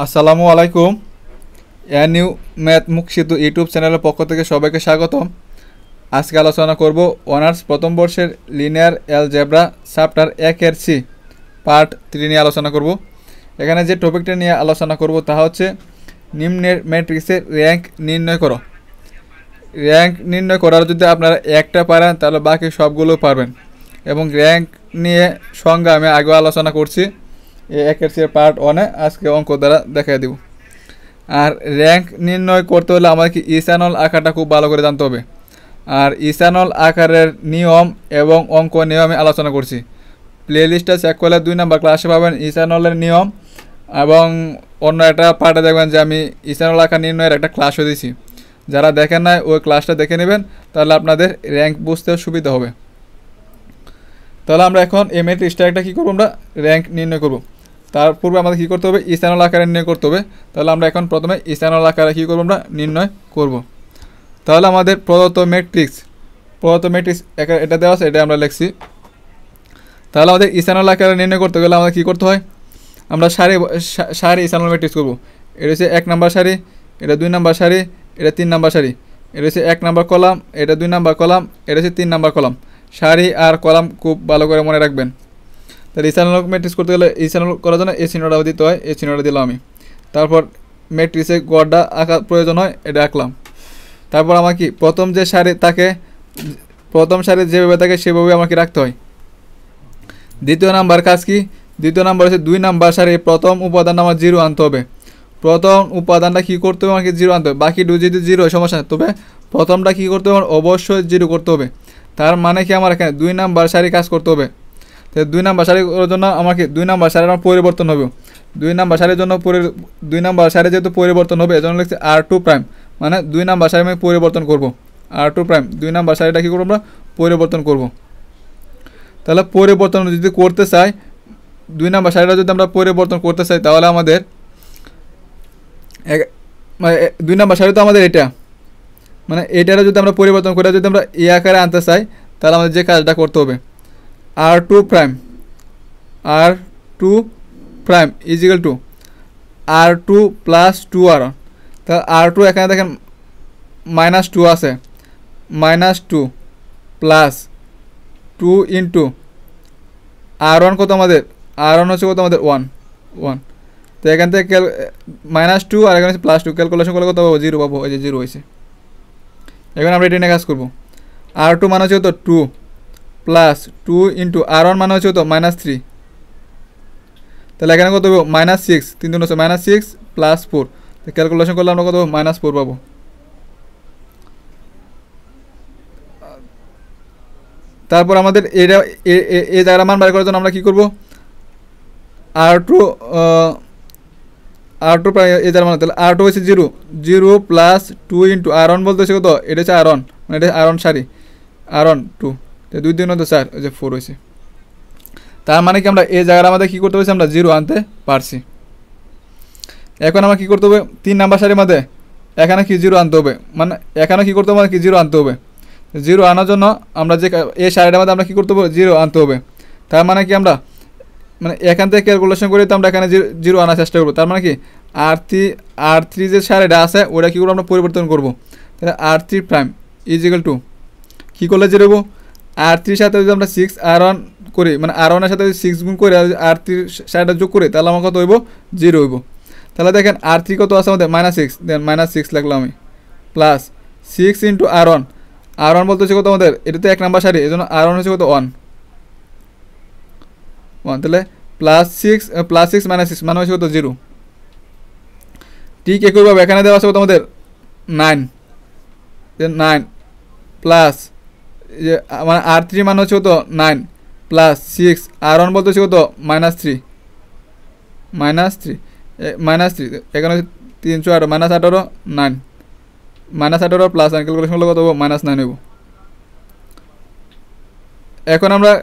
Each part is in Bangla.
আসসালামু আলাইকুম। নিউ ম্যাথ মুখ সেতু ইউটিউব চ্যানেলের পক্ষ থেকে সবাইকে স্বাগতম। আজকে আলোচনা করব অনার্স প্রথম বর্ষের লিনিয়ার অ্যালজেব্রা চ্যাপ্টার 1-এর সি পার্ট 3 নিয়ে আলোচনা করব। এখানে যে টপিকটা নিয়ে আলোচনা করব তা হচ্ছে নিম্নের ম্যাট্রিক্সের র্যাঙ্ক নির্ণয় করো। র্যাঙ্ক নির্ণয় করার যদি আপনারা একটা পারেন তাহলে বাকি সবগুলো পারবেন। এবং র্যাঙ্ক নিয়ে সংজ্ঞা আমি আগেও আলোচনা করছি এই 1-এর সি পার্ট 1-এ, আজকে অঙ্ক দ্বারা দেখাই দেব। আর র্যাঙ্ক নির্ণয় করতে হলে আমাদেরকে ইসানল আকারটা খুব ভালো করে জানতে হবে। আর ইসানল আকারের নিয়ম এবং অঙ্ক নিয়ে আমি আলোচনা করছি। প্লেলিস্টটা চেক করলে 2 নাম্বার ক্লাসে পাবেন ইসানলের নিয়ম, এবং অন্য একটা পার্টে দেখবেন যে আমি ইসানল আকার নির্ণয়ের একটা ক্লাসও দিয়েছি। যারা দেখেন নাই ওই ক্লাসটা দেখে নেবেন, তাহলে আপনাদের র্যাঙ্ক বুঝতেও সুবিধা হবে। তাহলে আমরা এখন এই ম্যাট্রিক্সটা একটা কী করবো, আমরা র্যাঙ্ক নির্ণয় করব। তার পূর্বে আমাদের কী করতে হবে, ইসানল আকারে নির্ণয় করতে হবে। তাহলে আমরা এখন প্রথমে ইসানল আকারে কী করবো, আমরা নির্ণয় করব। তাহলে আমাদের প্রদত্ত ম্যাট্রিক্স এটা দেওয়া আছে, এটা আমরা লিখছি। তাহলে আমাদের ইসানল আকারে নির্ণয় করতে গেলে আমাদের কী করতে হয়, আমরা সারি ইসানল ম্যাট্রিক্স করব। এটা হচ্ছে 1 নাম্বার সারি, এটা 2 নাম্বার সারি, এটা 3 নাম্বার সারি, এটা হচ্ছে 1 নাম্বার কলাম, এটা 2 নাম্বার কলাম, এটা হচ্ছে 3 নাম্বার কলাম। সারি আর কলাম খুব ভালো করে মনে রাখবেন। তাহলে ইসানল ম্যাট্রিক্স করতে গেলে ইসানল করার জন্য এই চিহ্নটাও দিতে হয়, এই চিহ্নটা দিলাম আমি। তারপর ম্যাট্রিক্সে গড়টা আঁকা প্রয়োজন হয়, এটা আঁকলাম। তারপর আমার কি প্রথম যে সারি থাকে, প্রথম সারি যেভাবে থাকে সেভাবে আমাকে রাখতে হয়। দ্বিতীয় নাম্বার কাজ কি, দ্বিতীয় নাম্বার হচ্ছে 2 নাম্বার সারি প্রথম উপাদানটা আমার 0 আনতে হবে। প্রথম উপাদানটা কী করতে হবে, আমাকে 0 আনতে হবে। বাকি যদি 0 হয় সমস্যা নেই, তবে প্রথমটা কী করতে হবে, অবশ্যই 0 করতে হবে। তার মানে কি আমার এখানে 2 নাম্বার সারি কাজ করতে হবে। তো 2 নাম্বার সারি করার জন্য আমাকে 2 নাম্বার সারি আমার পরিবর্তন হবে। 2 নাম্বার সারির জন্য 2 নাম্বার সারি যেহেতু পরিবর্তন হবে, এজন্য লিখছি R2 প্রাইম, মানে 2 নাম্বার সারি আমি পরিবর্তন করব। R2 প্রাইম 2 নাম্বার সারিটা কী করবো, আমরা পরিবর্তন করব। তাহলে পরিবর্তন যদি করতে চাই, 2 নাম্বার সারিটা যদি আমরা পরিবর্তন করতে চাই, তাহলে আমাদের 2 নাম্বার সারি তো আমাদের এটা, মানে এটারে যদি আমরা পরিবর্তন করে যদি আমরা এই আকারে আনতে চাই, তাহলে আমাদের যে কাজটা করতে হবে, R2 prime is equal two R2 plus 2R1। তাহলে R2 এখানে দেখেন -2 আছে, -2 প্লাস 2 ইন্টু R1 কত আমাদের, R1 হচ্ছে কত আমাদের 1। তো এখান থেকে -2 আর এখানে +2 ক্যালকুলেশন করলে কত পাবো, 0 পাবো। এই যে 0 হয়েছে। এখন আমরা এটা নিয়ে কাজ করবো। R2 মানে হচ্ছে কত 2 প্লাস 2 ইন্টু R1 মানে হচ্ছে কত -3। তাহলে এখানে কত পাবো, -6, 3 হচ্ছে -6 প্লাস 4। তো ক্যালকুলেশন করলে আমরা কত পাবো, -4 পাবো। তারপর আমাদের এটা এই জায়গার মান বের করার জন্য আমরা কী করবো, R2 প্রায় এই জায়গার মান, তাহলে R2 হচ্ছে 0 প্লাস 2 ইন্টু R1 বলতে হচ্ছে কত, এটা হচ্ছে R1, মানে এটা R1 সারি, R1 2, 2 2 হতো 4, ওই যে 4 হয়েছে। তার মানে কি আমরা এই জায়গায় আমাদের কী করতে পারছি, আমরা 0 আনতে পারছি। এখন আমার কী করতে হবে, 3 নাম্বার সারির মধ্যে এখানে কি 0 আনতে হবে, মানে এখানে কী করতে হবে, কি 0 আনতে হবে। 0 আনার জন্য আমরা যে এই সারিটার মধ্যে আমরা কী করতে হবে, 0 আনতে হবে। তার মানে কি আমরা মানে এখান থেকে ক্যালকুলেশন করে তো আমরা এখানে 0 আনার চেষ্টা করবো। তার মানে কি R3 যে সারিটা আছে ওটা কী করবো, আমরা পরিবর্তন করবো। তাহলে R3 প্রাইম ইজিক্যাল টু কী করলে 0 হবো, R3 সাথে যদি আমরা 6R1 করি, মানে R1 এর সাথে যদি 6 গুণ করে R3 সারিটা যোগ করি, তাহলে আমার কত হইব, 0 হইব। তাহলে দেখেন R3 কত আছে আমাদের -6, দেন -6 লিখলাম আমি, প্লাস 6 ইন্টু R1 বলতে হচ্ছে কত আমাদের, এটা তো 1 নাম্বার সারি, এই জন্য R1 হচ্ছে কত 1। তাহলে +6 -6 মানে হচ্ছে কত 0। ঠিক একইভাবে এখানে দেওয়া আছে কত আমাদের 9 প্লাস যে মানে R3 মানে হচ্ছে কত 9 প্লাস 6 R1 বলতে হচ্ছে কত -3 এখানে 318 -18 9 -18 প্লাস 9 ক্যালকুলেশন করলে কত হবো, -9 হইব। এখন আমরা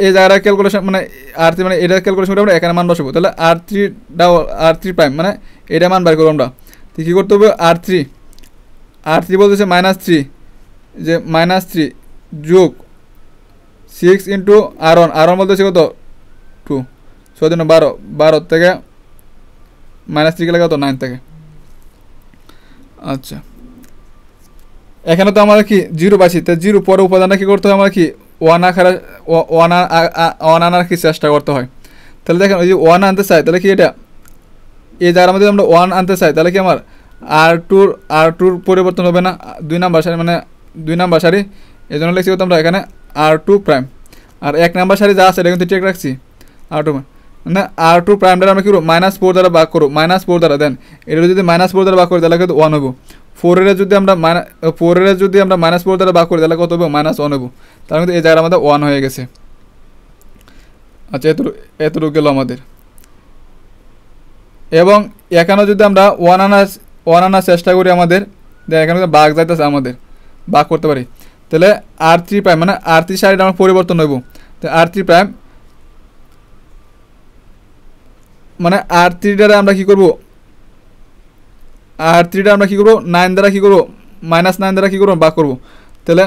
এই জায়গাটা ক্যালকুলেশন মানে R3 মানে এটা ক্যালকুলেশন করে আমরা এখানে মান বসাবো। তাহলে R3 প্রাইম মানে এটা মান বের করবো আমরা। তো কী করতে হবে, R3 বলতেছে -3, যে -3 যোগ 6 ইন্টু R1 বলতেছে কত 2, 6 12 থেকে -3 গেলে কত 9 থাকে। আচ্ছা এখানে তো আমাদের কি 0 পাইছি, তো 0 পরে উপাদানটা কি করতে হয় আমার কি 1 আকারে 1 আনার কি চেষ্টা করতে হয়। তাহলে দেখেন ওই যে 1 আনতে চাই তাহলে কি এটা এই জায়গার মধ্যে আমরা 1 আনতে চাই তাহলে কি আমার আর টুর পরিবর্তন হবে না, 2 নাম্বার সারি মানে 2 নাম্বার সারি, এই জন্য লিখছি আমরা এখানে R2 প্রাইম। আর 1 নাম্বার সারি যা আছে এটা কিন্তু ঠিক রাখছি R2 মানে R2 প্রাইম দ্বারা আমরা কি করবো -4 দ্বারা ভাগ করবো, -4 দ্বারা দেন এটা যদি -4 দ্বারা ভাগ করি তাহলে কিন্তু 1 হবো। 4 এর যদি আমরা -4 দ্বারা ভাগ করি তাহলে কত হবে -1 হবো। তার মধ্যে এই জায়গার আমাদের 1 হয়ে গেছে। আচ্ছা এতটুকু গেল আমাদের। এবং এখানে যদি আমরা 1 আনার চেষ্টা করি আমাদের এখানে ভাগ যাইতেছে আমাদের ভাগ করতে পারি, তাহলে R3 প্রাইম মানে R3 সারিটা আমরা পরিবর্তন হইব। তো R3 প্রাইম মানে R3 দ্বারা আমরা কি করব, R3 টা আমরা কি করব 9 দ্বারা কি করব -9 দ্বারা কি করব ভাগ করব। তাহলে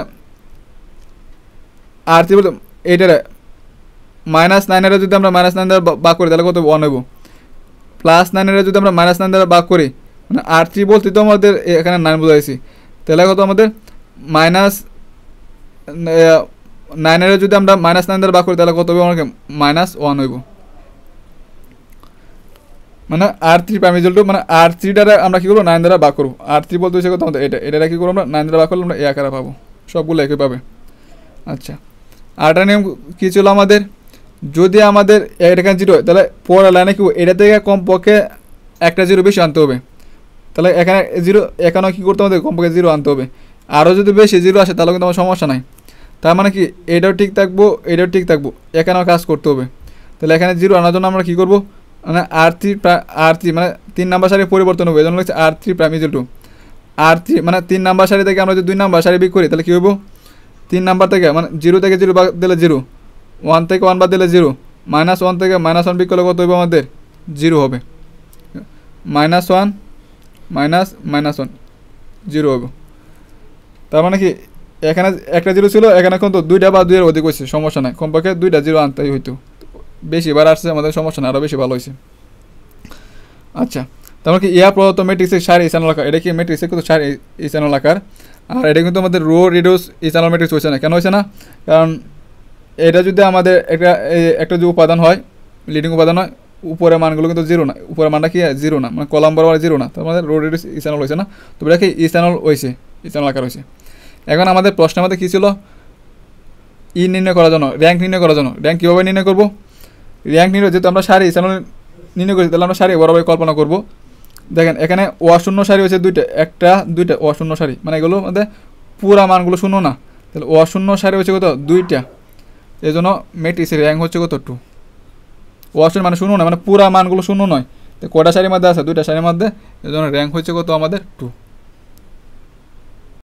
R3 বলতে এইটারে -9 এর যদি আমরা -9 দ্বারা ভাগ করি তাহলে কত 1 হইব। +9 এর যদি আমরা -9 দ্বারা ভাগ করি মানে R3 বলতে তো আমাদের এখানে 9 বোঝাইছি, তাহলে কত আমাদের -9 এর যদি আমরা -9 দ্বারা ভাগ করি তাহলে কত হবে আমাকে -1 হইব। মানে R3 প্রাইম ইকুয়াল টু মানে R3 দ্বারা আমরা কি করব 9 দ্বারা ভাগ করব। R3 বলতে হচ্ছে কত আমাদের এটা কি করব আমরা 9 দ্বারা ভাগ করলে আমরা এই আকারে পাবো, সবগুলো একই পাবে। আচ্ছা আরেকটা নিয়ম কি ছিল আমাদের, যদি আমাদের এখানে 0 হয় তাহলে পরের লাইনে কি এটা থেকে কমপক্ষে একটা 0 বেশি আনতে হবে। তাহলে এখানে 0 এখানেও কি করতে হবে কমপক্ষে 0 আনতে হবে। আরও যদি বেশি 0 আসে তাহলে কিন্তু আমার সমস্যা নাই। তার মানে কি এটাও ঠিক থাকবো এটাও ঠিক থাকবো, এখানেও কাজ করতে হবে। তাহলে এখানে 0 আনার জন্য আমরা কি করব মানে R3 মানে 3 নাম্বার সারি পরিবর্তন হবে, এই জন্য হচ্ছে R3 prime equal to R3 মানে 3 নাম্বার সারি থেকে আমরা যদি 2 নাম্বার সারি বিয়োগ করি তাহলে কি হইব 3 নাম্বার থেকে মানে 0 থেকে 0 বাদ দিলে 0, 1 থেকে 1 বাদ দিলে 0, -1 থেকে -1 বিয়োগ করলে কত হবে আমাদের 0 হবে, -1 -1 0 হবে। তার মানে কি এখানে একটা 0 ছিল এখানে কিন্তু 2টা বা 2 এর অধিক হয়েছে, সমস্যা নাই, কমপক্ষে 2টা 0 আনতেই হইতো, বেশি বার আসছে আমাদের সমস্যা না, আরও বেশি ভালো হয়েছে। আচ্ছা তারপর কি ইয়া প্রদত্ত ম্যাট্রিক্সের সারি ইসানুল আকার, এটা কি ম্যাট্রিক্সের কিন্তু সারি ইসানুল আকার। আর এটা কিন্তু আমাদের রো রিডিউস ইসানুল ম্যাট্রিক্স হয়েছে না, কেন হয়েছে না, কারণ এটা যদি আমাদের একটা যে উপাদান হয় লিডিং উপাদান হয় উপরের মানগুলো কিন্তু 0 না, উপরের মানটা কি 0 না মানে কলাম বরাবর 0 না, তার মানে রো রিডিউস ইসানুল হয়েছে না, তো এটা কি ইসানুল হয়েছে, ইসানুল আকার হয়েছে। এখন আমাদের প্রশ্নের মধ্যে কী ছিল নির্ণয় করার জন্য র্যাঙ্ক নির্ণয় করার জন্য, র্যাঙ্ক কীভাবে নির্ণয় করবো, র্যাঙ্ক নির্ণয় যেহেতু আমরা সারি ইসানুল নির্ণয় করি তাহলে আমরা সারি বরাবর কল্পনা করব। দেখেন এখানে অশূন্য সারি হচ্ছে দুইটা অশূন্য সারি, মানে এগুলো মধ্যে পুরা মানগুলো শূন্য না, তাহলে অশূন্য সারি হচ্ছে কত 2টা, এই জন্য ম্যাট্রিক্সের র্যাঙ্ক হচ্ছে কত 2। অশূন্য মানে শূন্য না, মানে পুরা মানগুলো শূন্য নয়, তো কটা সারির মধ্যে আছে 2টা সারির মধ্যে, এই জন্য র্যাঙ্ক হচ্ছে কত আমাদের 2।